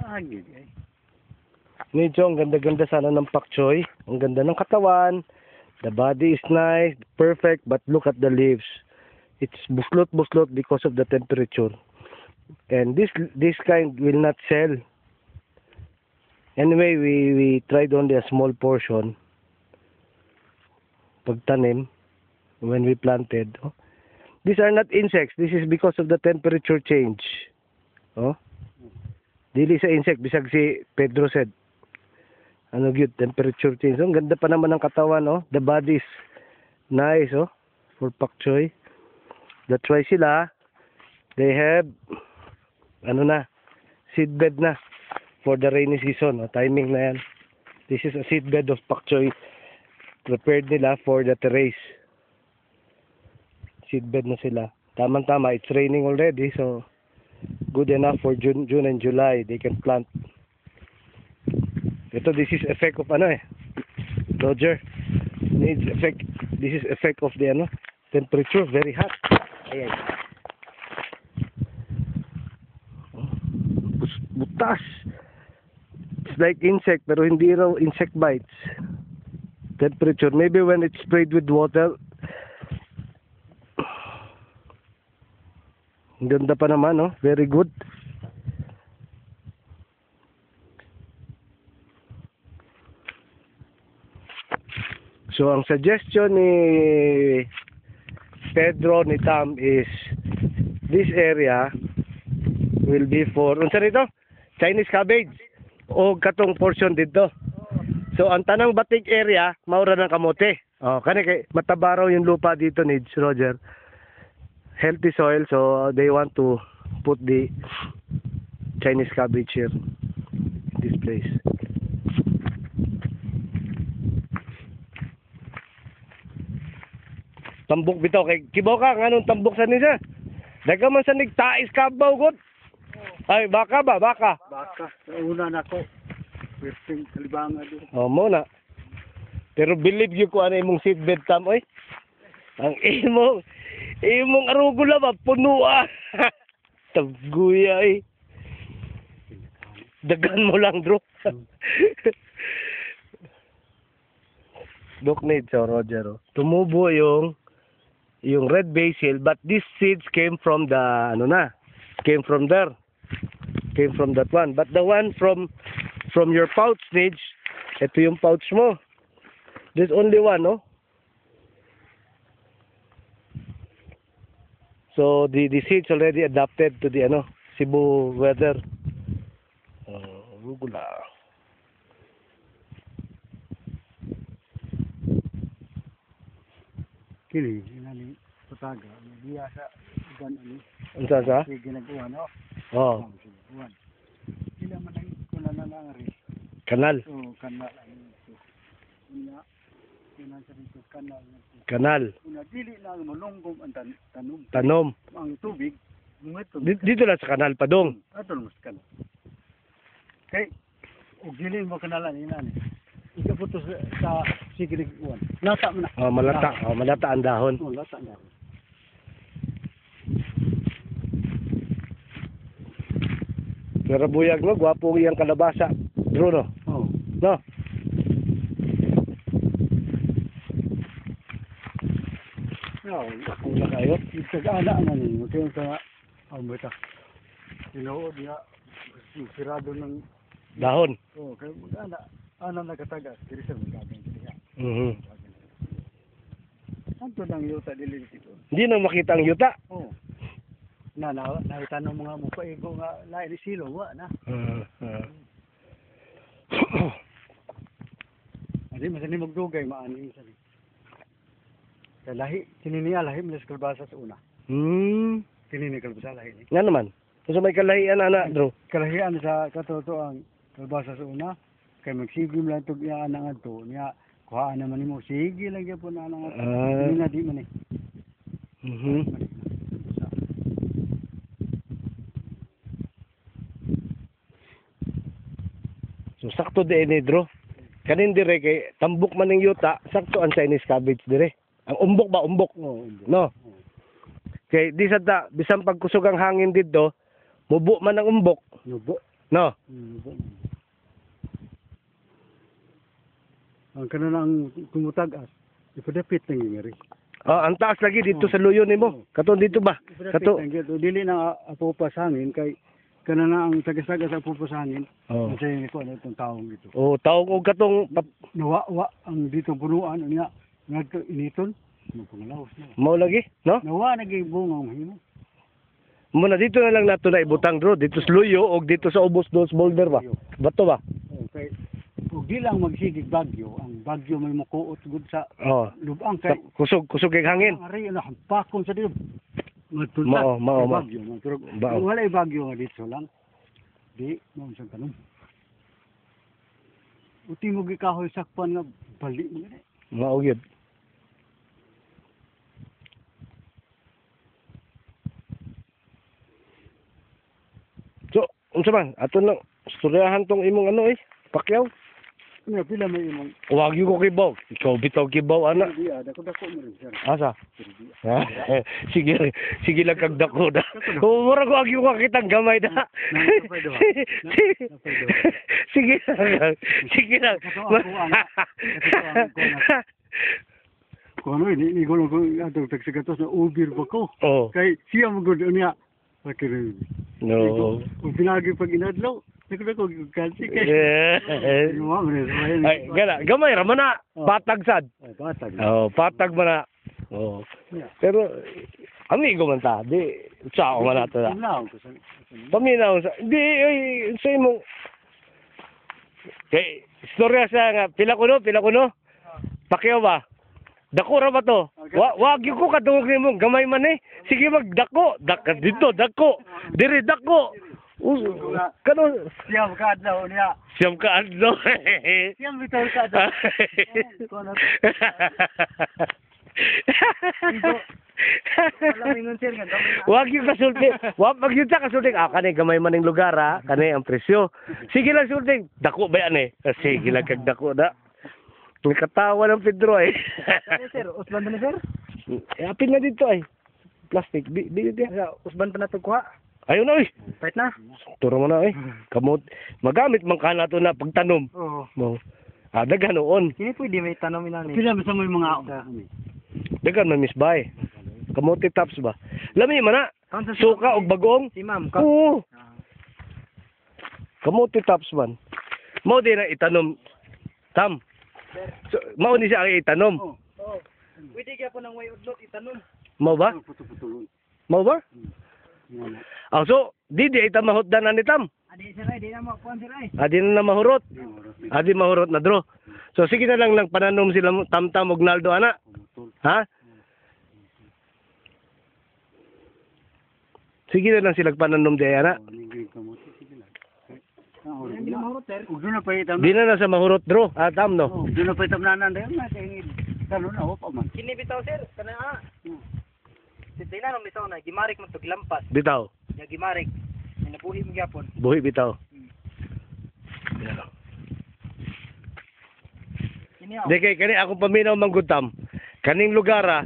Agi ay. Medyo ang ganda-ganda sana ng pak choy. Ang ganda ng katawan. The body is nice, perfect, but look at the leaves. It's buslot-buslot because of the temperature. And this kind will not sell. Anyway, we tried only a small portion. Pagtanim, when we planted. Oh. These are not insects. This is because of the temperature change. Oh. Dili sa insect, bisag si Pedro said. Ano good, temperature change. Ang ganda pa naman ng katawan, oh. The body is nice, oh, for pak choy. That's why sila, they have, seedbed na for the rainy season. Oh. Timing na yan. This is a seedbed of pak choy. Prepared nila for the terrace. Seedbed na sila. Tama-tama, it's raining already, so good enough for June and July. They can plant. Ito, this is effect of Roger. Needs effect. This is effect of the temperature, very hot. Ayan. Butas. It's like insect, pero hindi raw insect bites. Temperature. Maybe when it's sprayed with water. Ang ganda pa naman, no? Very good. So, ang suggestion ni Pedro, ni Tam is this area will be for, unsa rito? Chinese cabbage o katong portion dito. So, ang tanang batik area, maura ng kamote. Oh, kani kay matabaraw yung lupa dito ni Roger. Healthy soil, so they want to put the Chinese cabbage here in this place. Tambok bitaw kay kibaw ka nganong tambok sa nisa. Daga man sa nigtais kabaw god. Ay baka ba baka. Baka una nako. Pwedeng kalibangan doon. Oh mo na. Pero believe you ko ano imong seedbed Tam oy. Ang imong arugula ba puno ah. Taguya eh. Dagan mo lang bro. Look need so Roger. Tumubo yung red basil, but these seeds came from the came from there, came from that one. But the one from your pouch needs, ito yung pouch mo. There's only one, no? So the seeds already adapted to the Cebu weather. Rugula. Kini inani putaga biya sa gan ani. Unsa sa? Ginagawa no. Oh. Sila man ang kuna na lang ri. Kanal. So kanal ani ito. Una sa dito kanal. Kanal. Una dili na malunggom ang tanom. Tanom. Ang tubig Dito lang sa kanal padong. Ato mas kanal. Kay ug dili mo kanalan inani. Ikaputos sa sigilig uwan. Lata mo na. Oh, malata. Oh, malata ang dahon. Oh, lata na. Pero buyag no, gwapo iyang kalabasa. Bruno. Oh. No. No, kung kayo, itag-ana na ninyo. Kaya sa beta. Dia sirado ng Dahon. oh, kaya mag-ana. Ana nakataga, diri sa magkabing diha. Anto lang yuta dili dito. Hindi na makita ang yuta. Oh. Naitanong mga mupaigo nga lain ni silo wa na. Adi masani magdugay maani sa ni. Lahi kininiya lahi milas kalbasa sa una. Kinini kalbasa lahi ni. Nga naman. So may kalahian ana, bro. Kalahian sa katoto ang kalbasa sa una. Kay magsigim lang tug iya anang adto niya kuhaan naman nimo sige lang gyapon na anang adto. Hindi na di man eh. So sakto din Dro. Kanin dire kay tambok man ning yuta, sakto ang Chinese cabbage dire. Ang umbok ba umbok? No. Kay di sa bisan pagkusog ang hangin didto, mubo man ang umbok. Mubo. No. Ang kanang tumutagas, ipadapit lang yung ngari. Oh, ang taas lagi dito sa luyo nimo. Katon dito ba? Ipadapit Kato. lang dito. Dili na apupas hangin kay kanana ang tagas-tagas apupas hangin. Oh. Kasi ko ano itong taong dito. Oh, taong og katong Nawa ang dito punuan niya ngadto initon. Magpangalawas na. mao lagi, no? Nawa nagibunga ang himo. Muna dito na lang nato na ibutang bro, dito sa luyo o dito sa ubos dos boulder ba? Bato ba? Okay. Ug di lang magsigig bagyo, ang bagyo may mukuot gud sa Oh. lubang Sa kay kusog kay hangin. ang ari na hampakon sa dito. Matulta. Mao. Bagyo, pero Bao. wala bagyo nga dito lang. Di mo sa tanong. Uti mo gikahoy sakpan nga bali mo gani. Mao gyud. So, unsa man? Ato lang istoryahan tong imong ano Pacquiao. Nga pila may imong Wag yo ko kibaw. Ikaw bitaw kibaw ana. di ada ko dako mo rin sir. Asa? Sige lang kag dako da. Mura ko agi ko kitang gamay da. Sige lang. Sige lang. Ko ano ni ko lang ko ato tagsagatos na ubir ba ko. Oh. Kay siya mo gud niya. Pakire. No. Kung pinagi pag inadlaw, nagko ko kansi kay. Mo mo rin. Ay, gala, gamay ra man na. Patag sad. Ay batag. Oh, patag man na. Oh. Pero amigo man ta, di sa ako man nato na. Ilaw ko sa. Paminaw sa di ay sa imong kay istorya sa nga pila ko no? Pacquiao ba? Dako ra ba to? Wag ko kadungog nimo gamay man eh. Sige magdako, dito dako. Diri dako. Kano Siyam ka adlaw niya. siyam ka adlaw. Siyam bitaw ka adlaw. Kono. Wag yung kasulti. Wag magyud ta kasulti. Kanay gamay man ning lugar ha. Kanay ang presyo. Sige lang sulti. Dako ba yan eh? Sige lang kag dako da. Nakatawa ng Pedro eh. Sir, usban ba ni sir? Apin na dito ay. Plastic. Di Usban pa na to kuha. Ayaw na eh. Pait na. Turo mo na eh. Kamot. Magamit man ka na to na pagtanom. Oo. Mo. Dagan noon. Kini pwede may tanom ina ni. Pila sa mo mga Dagan man misbay. Kamote tops ba? Lami man na. Suka og bagong. Si ma'am Oo. Kamote tops man. Mao din na itanom. Tam. So, mao ni siya ang itanom. Oo. Pwede kaya po nang way udlot itanom. Mao ba? Mao ba? So, di ita mahutdan ni Tam. Adi sir ay di na mo kuan sir ay. Adi na mahurot. Adi mahurot na dro. So sige na lang pananom sila Tam og Naldo ana. Ha? Sige na lang sila pananom di ana. Hindi na mahurot sir. Ug na pa itam. Di na sa mahurot dro. Tam no. Ug na pa itam nanan dayon na kay talo na pa man. Kini bitaw sir, kana Sila nung bitaw na gimarik man to gilampas. Bitaw. Ya gimarik. May nabuhi mo gyapon. Buhi bitaw. Kini Di kay kani akong paminaw manggutam. Kaning lugara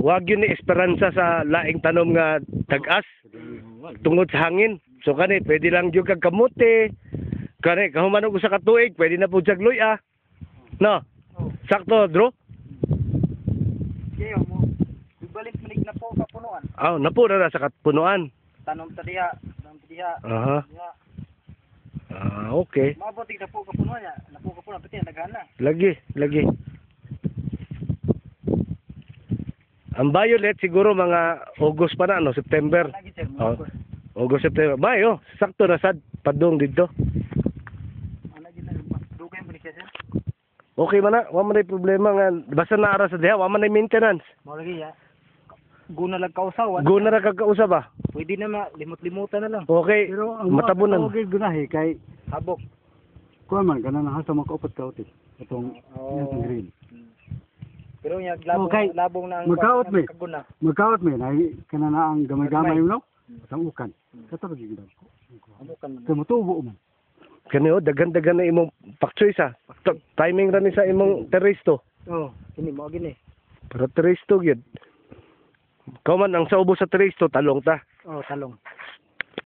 wag yun ni esperansa sa laing tanom nga tag-as tungod sa hangin. So kani pwede lang jud kag kamote. Kani kahuman og usa ka tuig pwede na pud sagloy ah. No. Sakto, Dro. Kayo mo. Ibalik manig na po kapunuan. Napo na sa katpunuan. Tanom ta diha, tanom ta diha. Aha. Diha. Okay. Mabuti na po kapunuan ya. Na po kapunuan pati nagana. Lagi. Ang violet siguro mga August pa na, no? September. Lagi sir. Oh. August, September. Mayo, sakto na sad padung dito. Lagi na dugay mo ni sir. Okay man na, wa man na problema nga basta naara sa diha, wa man na maintenance. Mo lagi ya. Guna lang kausawan. Go na ra kagkausa ba? Pwede na limot-limutan na lang. Okay, Pero ang matabunan. Okay gunahi kay Habok. kuan man kana na hasta makaupat ka uti. Itong yung green. Pero nya labong Okay. labong na ang Magkaot may. kaguna. Magkaot may na kana na ang gamay-gamay mo. Sang ukan. Kato gyud ko. Habokan man. Kay mutubo man. Kani dagan-dagan na imong pakchoy sa. Timing ra ni sa imong terresto. Oh, kini mo gini. Para terresto gyud. Kauman ang sa ubos sa terresto talong ta. Oh, talong.